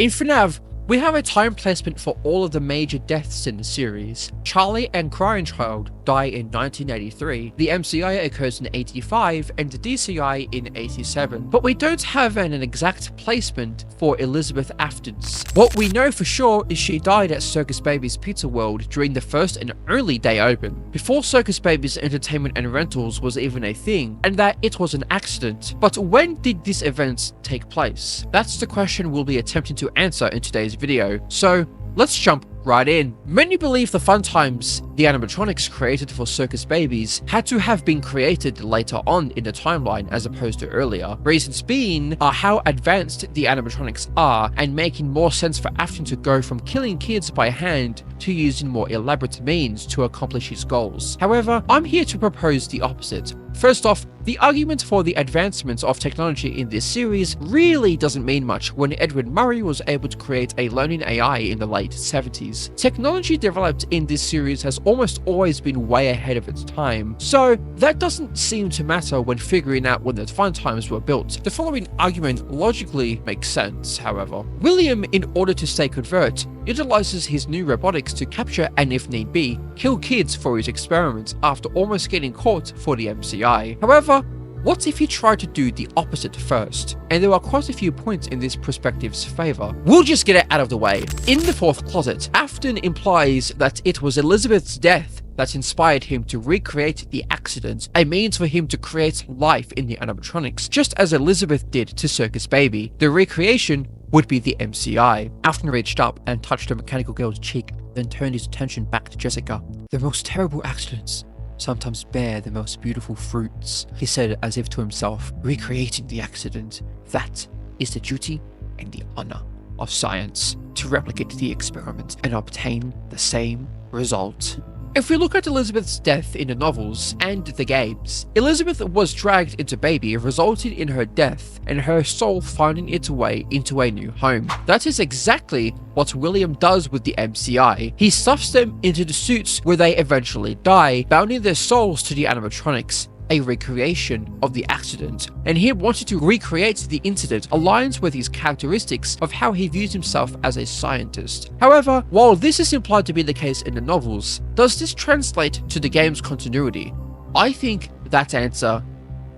In FNAF, we have a time placement for all of the major deaths in the series. Charlie and Crying Child die in 1983, the MCI occurs in 85, and the DCI in 87. But we don't have an exact placement for Elizabeth Afton's. What we know for sure is she died at Circus Baby's Pizza World during the first and only day open, before Circus Baby's entertainment and rentals was even a thing, and that it was an accident. But when did this event take place? That's the question we'll be attempting to answer in today's video, so let's jump right in. Many believe the Funtimes, the animatronics created for Circus Babies, had to have been created later on in the timeline as opposed to earlier. Reasons being are how advanced the animatronics are and making more sense for Afton to go from killing kids by hand to using more elaborate means to accomplish his goals. However, I'm here to propose the opposite. First off, the argument for the advancements of technology in this series really doesn't mean much when Edward Murray was able to create a learning AI in the late 70s. Technology developed in this series has almost always been way ahead of its time, so that doesn't seem to matter when figuring out when the Funtimes were built. The following argument logically makes sense, however. William, in order to stay covert, utilizes his new robotics to capture and, if need be, kill kids for his experiments after almost getting caught for the MCI. However, what if he tried to do the opposite first? And there are quite a few points in this perspective's favour. We'll just get it out of the way. In the fourth closet, Afton implies that it was Elizabeth's death that inspired him to recreate the accident, a means for him to create life in the animatronics, just as Elizabeth did to Circus Baby. The recreation would be the MCI. Afton reached up and touched the mechanical girl's cheek, then turned his attention back to Jessica. The most terrible accidents sometimes bear the most beautiful fruits, he said as if to himself. Recreating the accident, that is the duty and the honor of science, to replicate the experiment and obtain the same result. If we look at Elizabeth's death in the novels and the games, Elizabeth was dragged into Baby, resulting in her death and her soul finding its way into a new home. That is exactly what William does with the MCI. He stuffs them into the suits where they eventually die, bounding their souls to the animatronics, a recreation of the accident, and him wanting to recreate the incident aligns with his characteristics of how he views himself as a scientist. However, while this is implied to be the case in the novels, does this translate to the game's continuity? I think that answer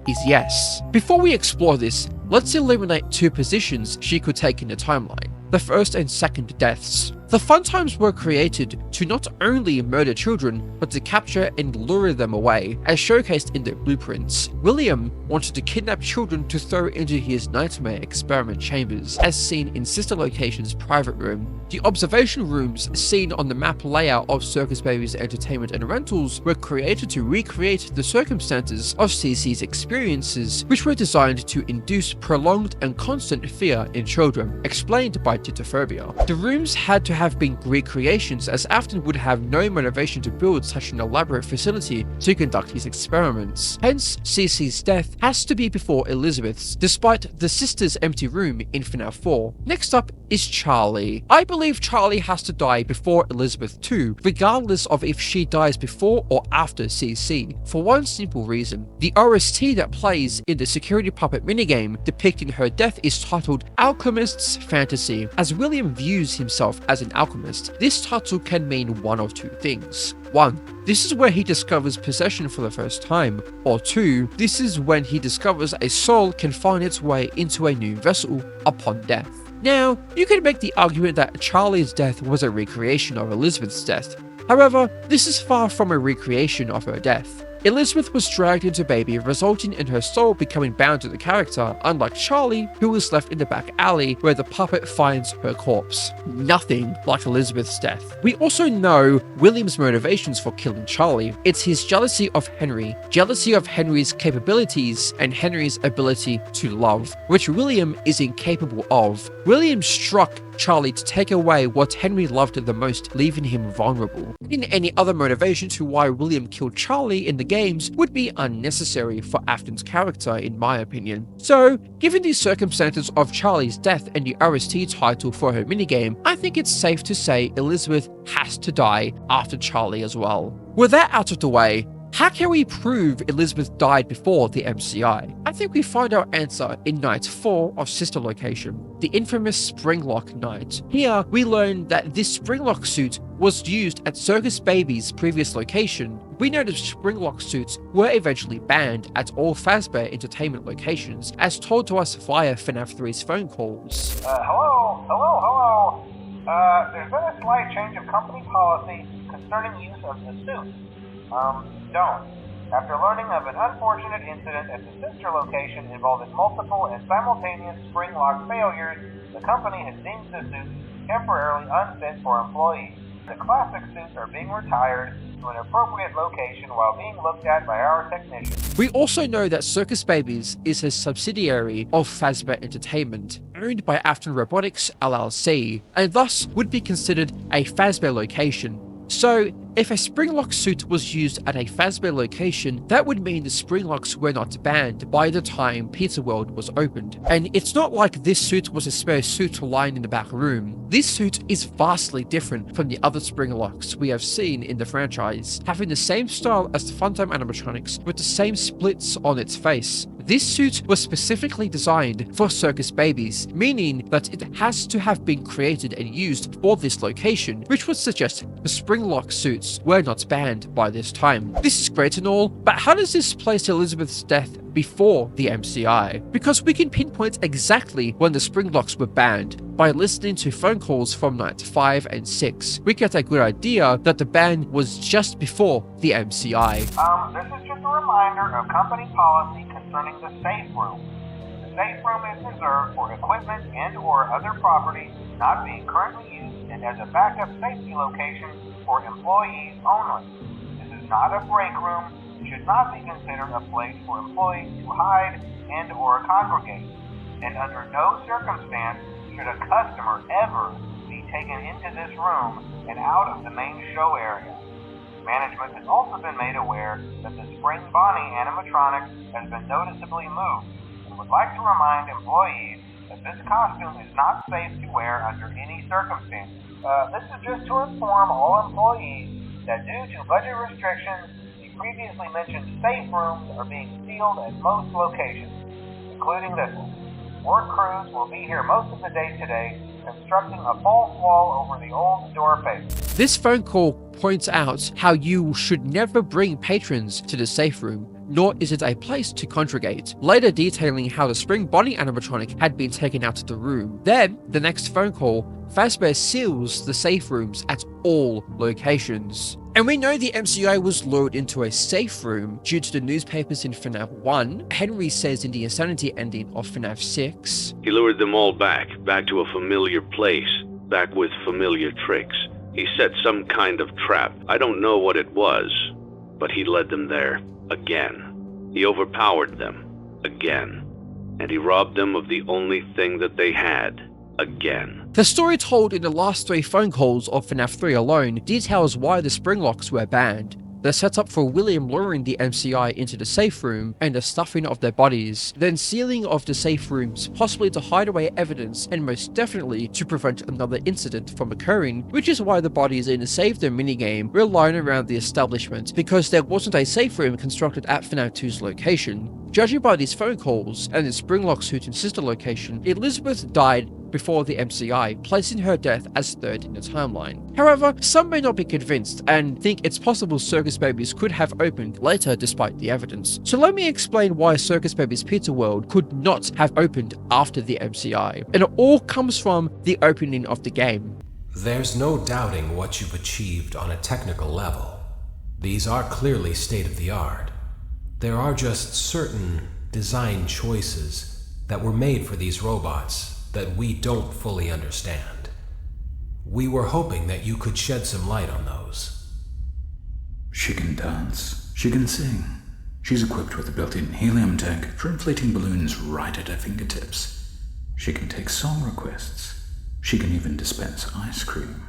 is yes. Before we explore this, let's eliminate two positions she could take in the timeline: the first and second deaths. The Funtimes were created to not only murder children, but to capture and lure them away, as showcased in their blueprints. William wanted to kidnap children to throw into his nightmare experiment chambers, as seen in Sister Location's private room. The observation rooms seen on the map layout of Circus Baby's entertainment and rentals were created to recreate the circumstances of CC's experiences, which were designed to induce prolonged and constant fear in children, explained by titophobia. The rooms had to have been recreations, as Afton would have no motivation to build such an elaborate facility to conduct his experiments. Hence, CC's death has to be before Elizabeth's, despite the sister's empty room in FNAF 4. Next up is Charlie. I believe Charlie has to die before Elizabeth too, regardless of if she dies before or after CC, for one simple reason. The OST that plays in the security puppet minigame depicting her death is titled Alchemist's Fantasy. As William views himself as an alchemist, this title can mean one of two things. 1. This is where he discovers possession for the first time, or 2. This is when he discovers a soul can find its way into a new vessel upon death. Now, you can make the argument that Charlie's death was a recreation of Elizabeth's death. However, this is far from a recreation of her death. Elizabeth was dragged into Baby, resulting in her soul becoming bound to the character, unlike Charlie, who was left in the back alley where the puppet finds her corpse. Nothing like Elizabeth's death. We also know William's motivations for killing Charlie. It's his jealousy of Henry's capabilities, and Henry's ability to love, which William is incapable of. William struck Charlie to take away what Henry loved the most, leaving him vulnerable. In any other motivation to why William killed Charlie in the games would be unnecessary for Afton's character, in my opinion. So, given the circumstances of Charlie's death and the OST title for her minigame, I think it's safe to say Elizabeth has to die after Charlie as well. With that out of the way, How can we prove Elizabeth died before the MCI? I think we find our answer in Night 4 of Sister Location, the infamous Springlock night. Here, we learn that this Springlock suit was used at Circus Baby's previous location. We know that Springlock suits were eventually banned at all Fazbear Entertainment locations, as told to us via FNAF 3's phone calls. Hello. There's been a slight change of company policy concerning use of the suit. Don't. After learning of an unfortunate incident at the sister location involving multiple and simultaneous spring lock failures, the company has deemed the suit temporarily unfit for employees. The classic suits are being retired to an appropriate location while being looked at by our technicians. We also know that Circus Babies is a subsidiary of Fazbear Entertainment, owned by Afton Robotics LLC, and thus would be considered a Fazbear location. So, if a Springlock suit was used at a Fazbear location, that would mean the Springlocks were not banned by the time Pizza World was opened. And it's not like this suit was a spare suit lying in the back room. This suit is vastly different from the other Springlocks we have seen in the franchise, having the same style as the Funtime animatronics with the same splits on its face. This suit was specifically designed for Circus Babies, meaning that it has to have been created and used for this location, which would suggest the Springlock suits were not banned by this time. This is great and all, but how does this place Elizabeth's death before the MCI? Because we can pinpoint exactly when the Springlocks were banned. By listening to phone calls from Night 5 and 6, we get a good idea that the ban was just before the MCI. This is just a reminder of company policy concerning the safe room. The safe room is reserved for equipment and or other property not being currently used and as a backup safety location for employees only. This is not a break room. It should not be considered a place for employees to hide and or congregate. And under no circumstance should a customer ever be taken into this room and out of the main show area. Management has also been made aware that the Spring Bonnie animatronic has been noticeably moved and would like to remind employees that this costume is not safe to wear under any circumstances. This is just to inform all employees that due to budget restrictions, the previously mentioned safe rooms are being sealed at most locations, including this one. Work crews will be here most of the day today, constructing a false wall over the old door face. This phone call points out how you should never bring patrons to the safe room, nor is it a place to congregate, later detailing how the Spring Bonnie animatronic had been taken out of the room. Then, the next phone call, Fazbear seals the safe rooms at all locations. And we know the MCI was lured into a safe room due to the newspapers in FNAF 1. Henry says in the Insanity ending of FNAF 6, "He lured them all back to a familiar place, back with familiar tricks. He set some kind of trap. I don't know what it was, but he led them there, again. He overpowered them, again. And he robbed them of the only thing that they had, again." The story told in the last 3 phone calls of FNAF 3 alone details why the Springlocks were banned. The setup for William luring the MCI into the safe room and the stuffing of their bodies, then sealing of the safe rooms possibly to hide away evidence and most definitely to prevent another incident from occurring, which is why the bodies in the Save Them minigame were lying around the establishment, because there wasn't a safe room constructed at FNAF 2's location. Judging by these phone calls and the Springlock suit in sister location, Elizabeth died before the MCI, placing her death as third in the timeline. However, some may not be convinced and think it's possible Circus Babies could have opened later despite the evidence. So let me explain why Circus Babies Pizza World could not have opened after the MCI. And it all comes from the opening of the game. There's no doubting what you've achieved on a technical level. These are clearly state-of-the-art. There are just certain design choices that were made for these robots that we don't fully understand. We were hoping that you could shed some light on those. She can dance. She can sing. She's equipped with a built-in helium tank for inflating balloons right at her fingertips. She can take song requests. She can even dispense ice cream.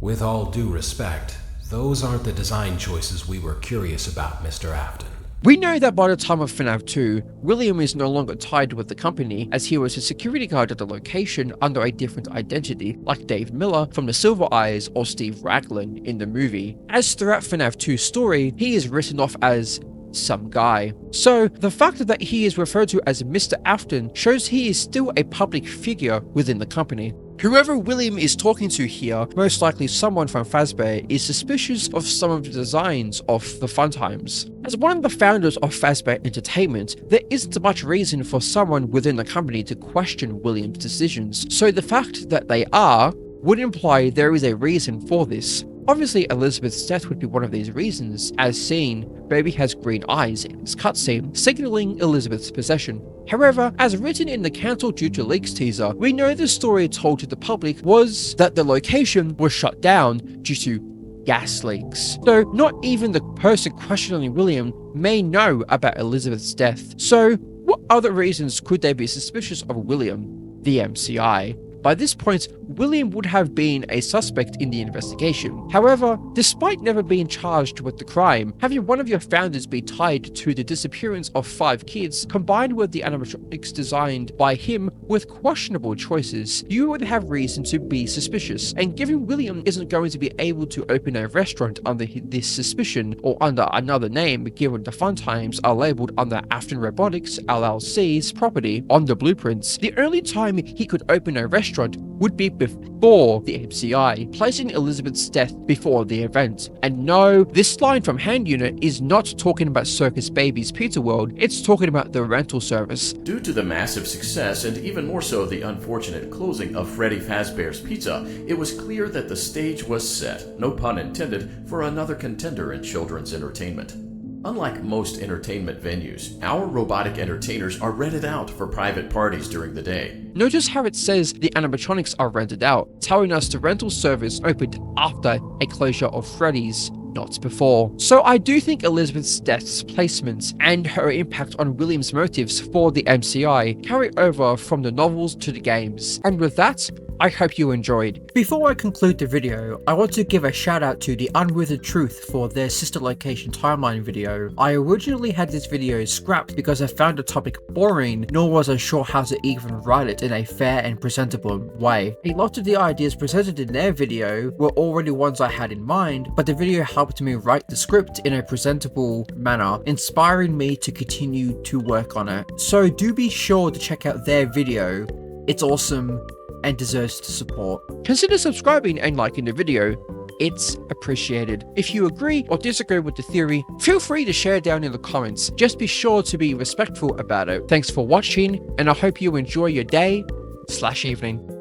With all due respect, those aren't the design choices we were curious about, Mr. Afton. We know that by the time of FNAF 2, William is no longer tied with the company, as he was a security guard at the location under a different identity, like Dave Miller from the Silver Eyes or Steve Raglan in the movie. As throughout FNAF 2's story, he is written off as some guy. So the fact that he is referred to as Mr. Afton shows he is still a public figure within the company. Whoever William is talking to here, most likely someone from Fazbear, is suspicious of some of the designs of the Funtimes. As one of the founders of Fazbear Entertainment, there isn't much reason for someone within the company to question William's decisions, so the fact that they are would imply there is a reason for this. Obviously, Elizabeth's death would be one of these reasons, as seen, Baby has green eyes in this cutscene, signaling Elizabeth's possession. However, as written in the Cancelled Due to Leaks teaser, we know the story told to the public was that the location was shut down due to gas leaks. So not even the person questioning William may know about Elizabeth's death. So what other reasons could they be suspicious of William, the MCI? By this point, William would have been a suspect in the investigation. However, despite never being charged with the crime, having one of your founders be tied to the disappearance of 5 kids, combined with the animatronics designed by him with questionable choices, you would have reason to be suspicious. And given William isn't going to be able to open a restaurant under this suspicion or under another name, given the Funtimes are labeled under Afton Robotics LLC's property on the blueprints, the only time he could open a restaurant would be before the MCI, placing Elizabeth's death before the event. And no, this line from Hand Unit is not talking about Circus Baby's Pizza World, it's talking about the rental service. Due to the massive success, and even more so the unfortunate closing of Freddy Fazbear's Pizza, it was clear that the stage was set, no pun intended, for another contender in children's entertainment. Unlike most entertainment venues, our robotic entertainers are rented out for private parties during the day. Notice how it says the animatronics are rented out, telling us the rental service opened after a closure of Freddy's, not before. So I do think Elizabeth's death's placement and her impact on William's motives for the MCI carry over from the novels to the games. And with that, I hope you enjoyed. Before I conclude the video, I want to give a shout out to the Unwithered Truth for their sister location timeline video. I originally had this video scrapped because I found the topic boring, nor was I sure how to even write it in a fair and presentable way. A lot of the ideas presented in their video were already ones I had in mind, but the video helped me write the script in a presentable manner, inspiring me to continue to work on it. So do be sure to check out their video. It's awesome and deserves the support. Consider subscribing and liking the video. It's appreciated. If you agree or disagree with the theory, feel free to share down in the comments. Just be sure to be respectful about it. Thanks for watching, and I hope you enjoy your day/evening.